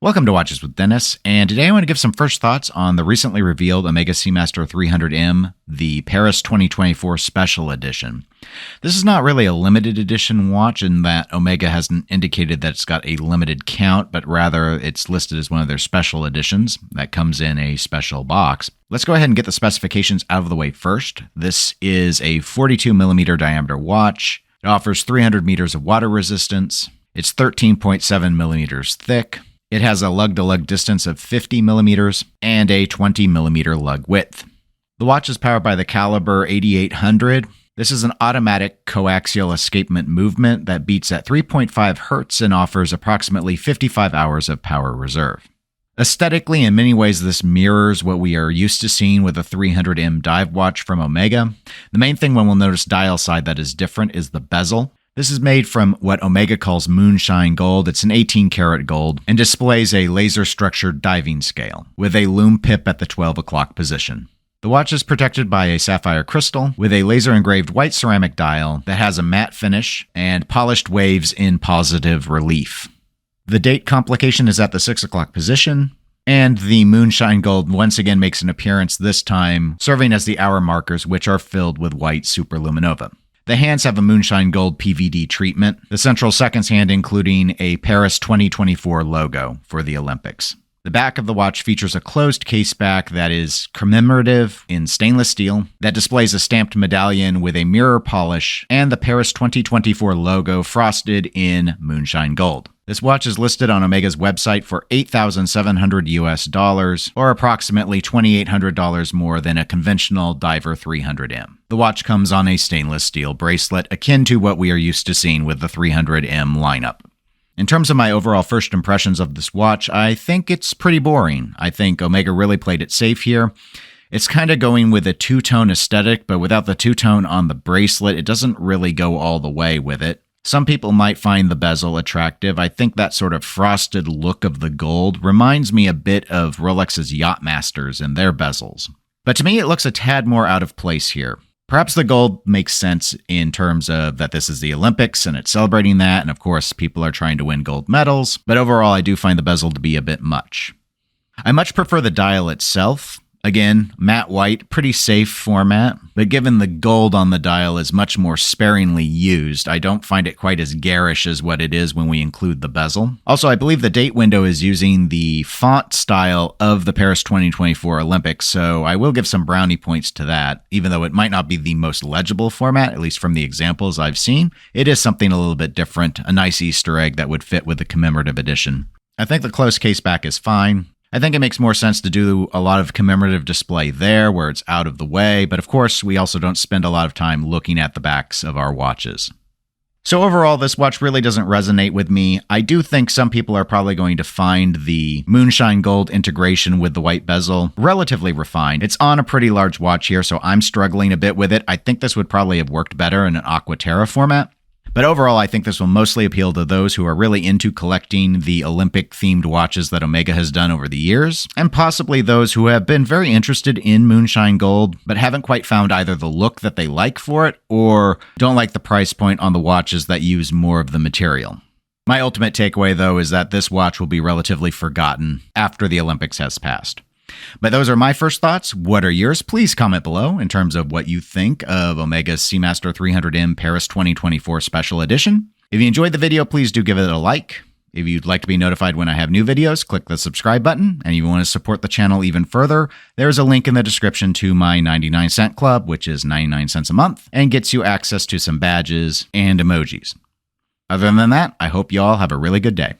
Welcome to Watches with Dennis, and today I want to give some first thoughts on the recently revealed Omega Seamaster 300M, the Paris 2024 Special Edition. This is not really a limited edition watch in that Omega hasn't indicated that it's got a limited count, but rather it's listed as one of their special editions that comes in a special box. Let's go ahead and get the specifications out of the way first. This is a 42mm diameter watch. It offers 300 meters of water resistance. It's 13.7 millimeters thick. It has a lug-to-lug distance of 50 millimeters and a 20 millimeter lug width. The watch is powered by the caliber 8800. This is an automatic coaxial escapement movement that beats at 3.5 hertz and offers approximately 55 hours of power reserve. Aesthetically, in many ways, this mirrors what we are used to seeing with a 300M dive watch from Omega. The main thing one will notice dial side that is different is the bezel. This is made from what Omega calls moonshine gold. It's an 18-karat gold and displays a laser-structured diving scale with a lume pip at the 12 o'clock position. The watch is protected by a sapphire crystal with a laser-engraved white ceramic dial that has a matte finish and polished waves in positive relief. The date complication is at the 6 o'clock position, and the moonshine gold once again makes an appearance, this time serving as the hour markers, which are filled with white superluminova. The hands have a moonshine gold PVD treatment, the central seconds hand including a Paris 2024 logo for the Olympics. The back of the watch features a closed case back that is commemorative in stainless steel that displays a stamped medallion with a mirror polish and the Paris 2024 logo frosted in moonshine gold. This watch is listed on Omega's website for $8,700 US, or approximately $2,800 more than a conventional Diver 300M. The watch comes on a stainless steel bracelet akin to what we are used to seeing with the 300M lineup. In terms of my overall first impressions of this watch, I think it's pretty boring. I think Omega really played it safe here. It's kind of going with a two-tone aesthetic, but without the two-tone on the bracelet, it doesn't really go all the way with it. Some people might find the bezel attractive. I think that sort of frosted look of the gold reminds me a bit of Rolex's Yachtmasters and their bezels. But to me, it looks a tad more out of place here. Perhaps the gold makes sense in terms of that this is the Olympics and it's celebrating that, and of course people are trying to win gold medals, but overall I do find the bezel to be a bit much. I much prefer the dial itself. Again, matte white, pretty safe format, but given the gold on the dial is much more sparingly used, I don't find it quite as garish as what it is when we include the bezel. Also, I believe the date window is using the font style of the Paris 2024 Olympics, so I will give some brownie points to that. Even though it might not be the most legible format, at least from the examples I've seen, it is something a little bit different, a nice Easter egg that would fit with the commemorative edition. I think the closed case back is fine. I think it makes more sense to do a lot of commemorative display there where it's out of the way, but of course we also don't spend a lot of time looking at the backs of our watches. So overall, this watch really doesn't resonate with me. I do think some people are probably going to find the moonshine gold integration with the white bezel relatively refined. It's on a pretty large watch here, so I'm struggling a bit with it. I think this would probably have worked better in an Aquaterra format. But overall, I think this will mostly appeal to those who are really into collecting the Olympic-themed watches that Omega has done over the years, and possibly those who have been very interested in moonshine gold, but haven't quite found either the look that they like for it, or don't like the price point on the watches that use more of the material. My ultimate takeaway, though, is that this watch will be relatively forgotten after the Olympics has passed. But those are my first thoughts. What are yours? Please comment below in terms of what you think of Omega's Seamaster 300M Paris 2024 Special Edition. If you enjoyed the video, please do give it a like. If you'd like to be notified when I have new videos, click the subscribe button. And if you want to support the channel even further, there's a link in the description to my 99-cent club, which is 99 cents a month, and gets you access to some badges and emojis. Other than that, I hope you all have a really good day.